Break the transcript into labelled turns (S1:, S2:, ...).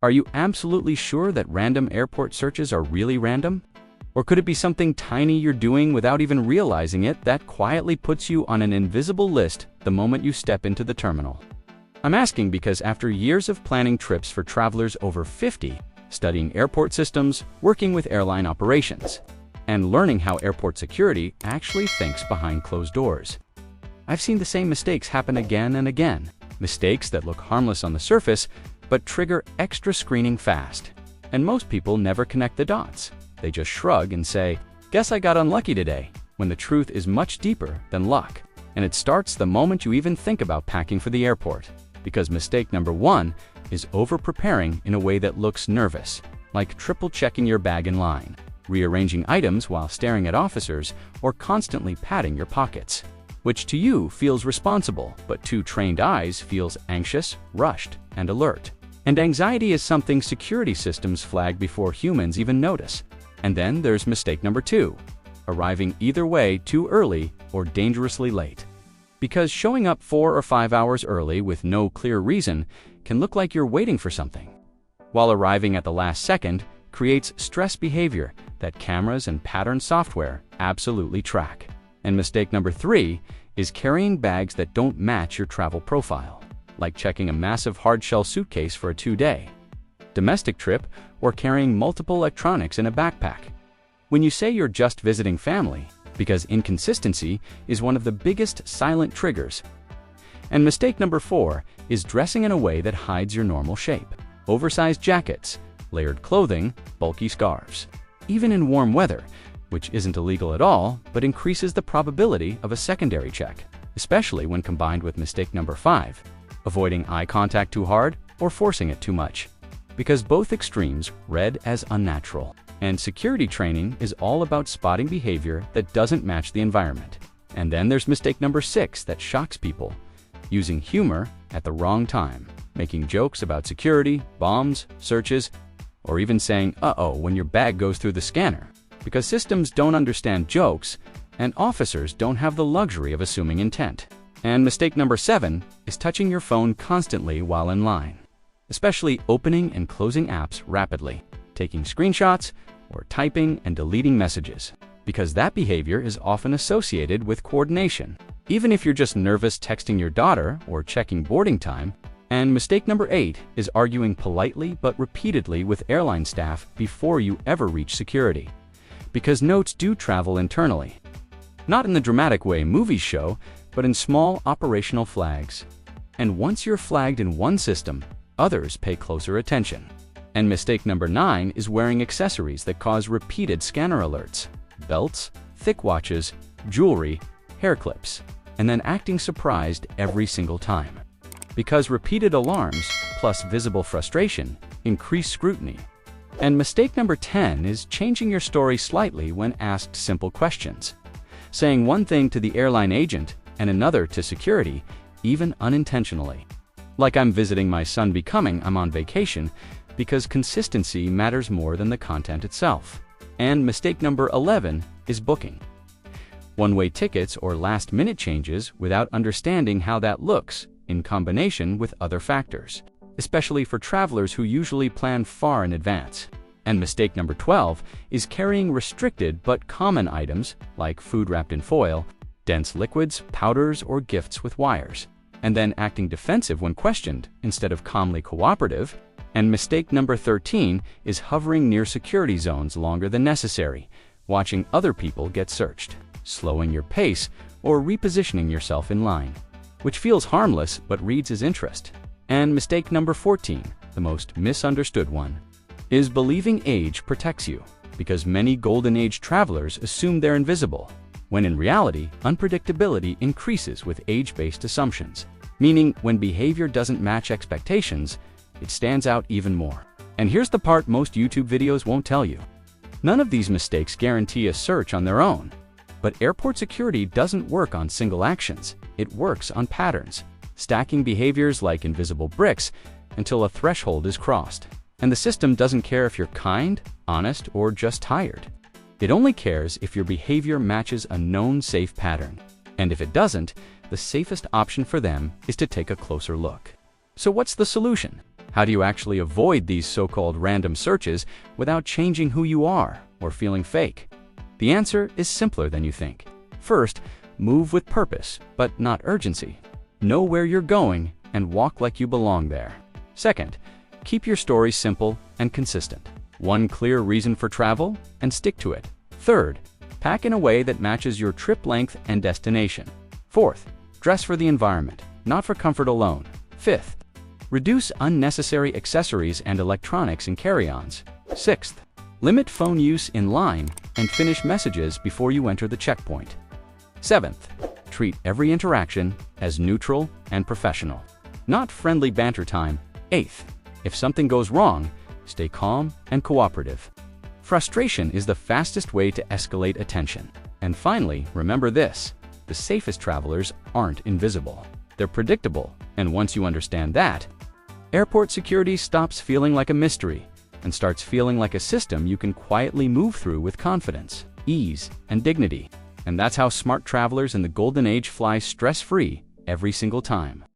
S1: Are you absolutely sure that random airport searches are really random? Or could it be something tiny you're doing without even realizing it that quietly puts you on an invisible list the moment you step into the terminal? I'm asking because after years of planning trips for travelers over 50, studying airport systems, working with airline operations, and learning how airport security actually thinks behind closed doors, I've seen the same mistakes happen again and again. Mistakes that look harmless on the surface, but trigger extra screening fast. And most people never connect the dots. They just shrug and say, "Guess I got unlucky today," when the truth is much deeper than luck. And it starts the moment you even think about packing for the airport. Because mistake number 1 is over-preparing in a way that looks nervous, like triple-checking your bag in line, rearranging items while staring at officers, or constantly patting your pockets, which to you feels responsible, but to trained eyes feels anxious, rushed, and alert. And anxiety is something security systems flag before humans even notice. And then there's mistake number 2, arriving either way too early or dangerously late. Because showing up 4 or 5 hours early with no clear reason can look like you're waiting for something, while arriving at the last second creates stress behavior that cameras and pattern software absolutely track. And mistake number 3 is carrying bags that don't match your travel profile, like checking a massive hard-shell suitcase for a 2-day domestic trip or carrying multiple electronics in a backpack, when you say you're just visiting family, because inconsistency is one of the biggest silent triggers. And mistake number 4 is dressing in a way that hides your normal shape. Oversized jackets, layered clothing, bulky scarves. Even in warm weather, which isn't illegal at all, but increases the probability of a secondary check, especially when combined with mistake number 5, avoiding eye contact too hard or forcing it too much, because both extremes read as unnatural. And security training is all about spotting behavior that doesn't match the environment. And then there's mistake number 6 that shocks people, using humor at the wrong time, making jokes about security, bombs, searches, or even saying "uh-oh" when your bag goes through the scanner, because systems don't understand jokes and officers don't have the luxury of assuming intent. And mistake number 7 is touching your phone constantly while in line, especially opening and closing apps rapidly, taking screenshots, or typing and deleting messages, because that behavior is often associated with coordination, even if you're just nervous texting your daughter or checking boarding time. And mistake number 8 is arguing politely but repeatedly with airline staff before you ever reach security, because notes do travel internally. Not in the dramatic way movies show, but in small operational flags. And once you're flagged in one system, others pay closer attention. And mistake number 9 is wearing accessories that cause repeated scanner alerts, belts, thick watches, jewelry, hair clips, and then acting surprised every single time. Because repeated alarms, plus visible frustration, increase scrutiny. And mistake number 10 is changing your story slightly when asked simple questions, saying one thing to the airline agent and another to security, even unintentionally. Like I'm visiting my son becoming I'm on vacation, because consistency matters more than the content itself. And mistake number 11 is booking one-way tickets or last-minute changes without understanding how that looks in combination with other factors, especially for travelers who usually plan far in advance. And mistake number 12 is carrying restricted but common items like food wrapped in foil, dense liquids, powders, or gifts with wires, and then acting defensive when questioned instead of calmly cooperative. And mistake number 13 is hovering near security zones longer than necessary, watching other people get searched, slowing your pace, or repositioning yourself in line, which feels harmless but reads as interest. And mistake number 14, the most misunderstood one, is believing age protects you, because many golden age travelers assume they're invisible, when in reality, unpredictability increases with age-based assumptions, meaning when behavior doesn't match expectations, it stands out even more. And here's the part most YouTube videos won't tell you. None of these mistakes guarantee a search on their own, but airport security doesn't work on single actions. It works on patterns, stacking behaviors like invisible bricks until a threshold is crossed. And the system doesn't care if you're kind, honest, or just tired. It only cares if your behavior matches a known safe pattern. And if it doesn't, the safest option for them is to take a closer look. So what's the solution? How do you actually avoid these so-called random searches without changing who you are or feeling fake? The answer is simpler than you think. First, move with purpose, but not urgency. Know where you're going and walk like you belong there. Second, keep your story simple and consistent. One clear reason for travel and stick to it. Third, pack in a way that matches your trip length and destination. Fourth, dress for the environment, not for comfort alone. Fifth, reduce unnecessary accessories and electronics in carry-ons. Sixth, limit phone use in line and finish messages before you enter the checkpoint. Seventh, treat every interaction as neutral and professional, not friendly banter time. Eighth, if something goes wrong, stay calm and cooperative. Frustration is the fastest way to escalate attention. And finally, remember this: the safest travelers aren't invisible. They're predictable, and once you understand that, airport security stops feeling like a mystery and starts feeling like a system you can quietly move through with confidence, ease, and dignity. And that's how smart travelers in the golden age fly stress-free every single time.